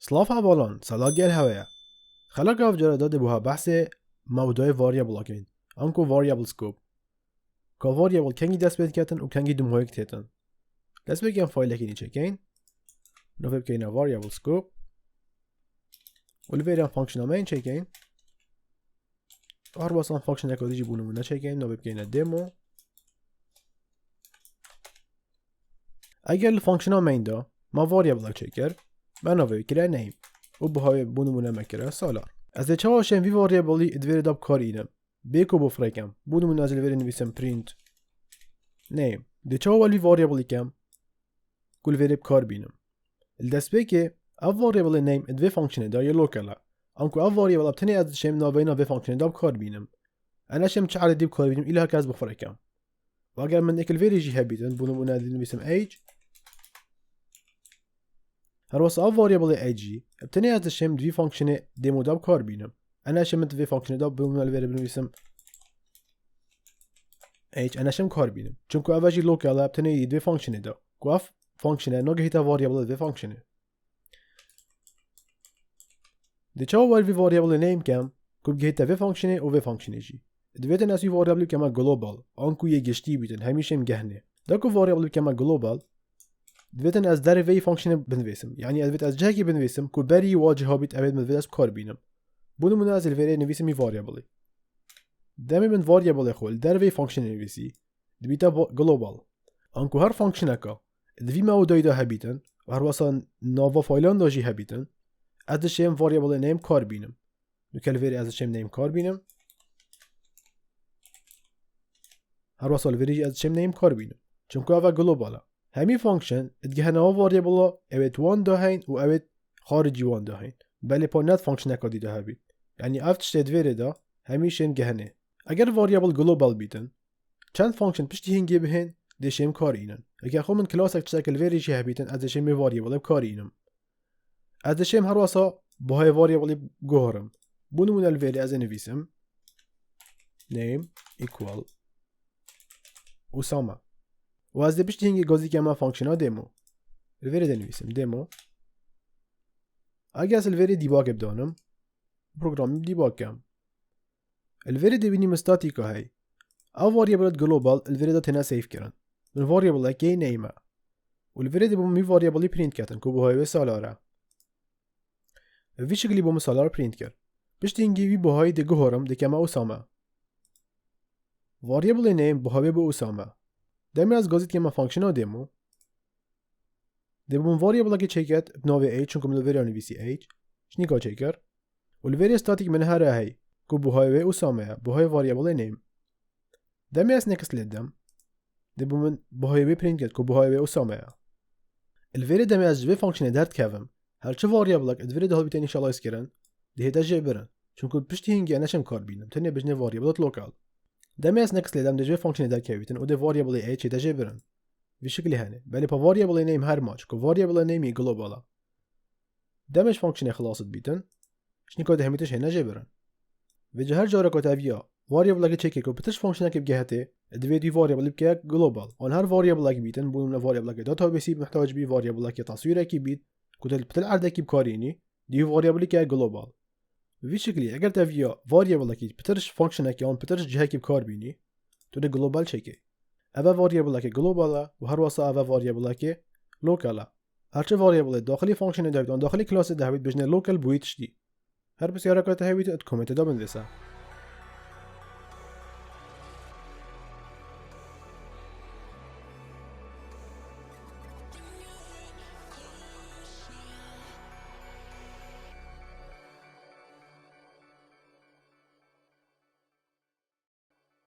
سلاف هەواڵان سەڵار گێتهابەیە خەڵک ئەڤجارە دەبووە بەحسێ مەودایێ ڤاریابڵەکەین ئەنکۆ ڤاریابل سکۆپ کە ڤاریابل کەنگی دەست پێ دکاتن و کەنگی دمهۆیەک تێتن دەست پێکەن فایلەکەی چێکەین نۆڤێ بکەینە ڤاریابل سکۆپ و لەڤێریان فانکشنەمەین چێکەین هەروەسان فانکشنێکە دیجی بوونمونە چێکەین نۆڤێ بکەینە دێمۆ ئەگەر لە فانکشنەمەیندا ما ڤاریابڵەک چێکرد من نۆڤێ کرا نەیم و بەهۆی بوونمونە مەکرە سالار Ez ê çawaşên vî variablî divêrê da bikarînim. Bêko bo firekem. Bû min ez li vêrê nivîsim print name. Dê çawa vî variablî kem ku li vêrê bikar bînim. Li destpêkê ev variablê name divê fonksiyonê da yê lokal e. Anku ev variabl tenê ez dişêm navbeyna vê fonksiyonê da bikar bînim. En eşêm çi eredî bikar bînim îla herkes bifirekem. Eger min êkil vêrê jî hebîtin bû min ez li nivîsim age. Her wasa ev variablê age jî tenê ez dişêm divî fonksiyonê demo da bikar bînim. En eşêm min divê fonksiyonê da bû min li vêrê binivîsim age en eşêm kar bînim. Çunku ev jî lokal e tenê divê fonksiyonê da. Ku ev fonksiyonê nagihîta variablê divê fonksiyonê. Dê çawa vî variablê name kem ku bigihîta vê fonksiyonê û vê fonksiyonê jî. Divêtin ez vî variablê kema global anku yê giştî bîtin hemîşêm gehnê. Da ku variablê kema global divêtin ez derê vê fonksiyonê binivîsim. Yani ez ez cihekî binivîsim ku berî wa ciha bît evê min vê ez bikar bînim. Bû min ez li vêrê nivîsim vî variablê. Demê min variablê xwe li der vê fonksiyonê nivîsî dibîte global. Anku her fonksiyoneka divî mewdayî da hebîtin her wasa nava faylan da jî hebîtin ez dişêm variablê name kar bînim. Nuke li vêrê ez dişêm name kar bînim. Her wasa li vêrê jî ez dişêm name kar bînim. Çunku ev global e. Hemî fonksiyon digihe nava variabla evê wan da heyn û evê xaricî wan da heyn. Belê pa net fonksiyoneka dî da hebît. Yani ev tiştê divêrê da hemîşên gehnê. Eger variabl global bîtin çend fonksiyon piştî hingê bihên dêşêm karînin. Eger xwe min klasek tiştekî li vêrê jî hebîtin ez dişêm vê variablê bikarînim. Ez dişêm her wasa bihayê variablê guharim. Bû nimûne li vêrê ez ê nivîsim name equal Usama. و از دپشتی هنگی گازی که ما فانکشنا دمو الوری دنویسیم دمو اگه از الوری دیباگ بدانم پروگرامی دیباگ کم الوری دبینیم استاتیکا هی او واریابلت گلوبال الوری دا تنها سیف کرن من واریابل که نیمه و الوری دبوم می واریابلی پرینت کردن که بهای سالاره وی شکلی بوم سالار پرینت کرد پشتی هنگی وی بهای دگه هرم دکم اسامه واریابل نیم بهای به اسامه دمی از گازیت که ما فانکشنا دمو دبوم واریابل که چیکت بناوی ایج چون که من الوری نویسی ایج شنیکا چیکر و الوری استاتیک من هر هی که بهای و اسامه بهای واریابل نیم دمی از نکس لیدم دبوم بهای و پرینت کرد که بهای و اسامه الوری دمی از جوی فانکشن درد کردم هر چه واریابل که الوری ده بیتن انشالله اسکرن ده تا جبرن چون که پشتی هنگی نشم کار بینم تنه بجنه واریابلات لوکال دمی از نکس لیدم دجوی فانکشن در کردن و ده واریابل ایج چه تجبرن به شکلی هنه ولی پا واریابل نیم هر ماچ که واریابل نیمی گلوبالا دمش فانکشن خلاصت بیتن شنیکا ده همیتش هنه جبرن و جه هر جاره که تاویا واریابل که چکی که پتش فانکشن که بگهته دوی دی واریابل بگه گلوبال آن هر واریابل که بیتن بودن واریابل که داتا بیسی محتاج بی واریابل که تصویر کی بیت که پتل عرضه کی بکارینی دی واریابل که گلوبال وی شکلی اگر تاویا واریابل که پترش فانکشن که آن پترش جه کی بکار بینی تو ده گلوبال چکی اوه واریابل که گلوباله و هر واسه اوه واریابل که لوکاله هرچه واریابل داخلی فانکشن داوید آن داخلی کلاس داوید بجنه لوکال بویتش دی هر بسیار که تاوید ات کامنت دا بنویسه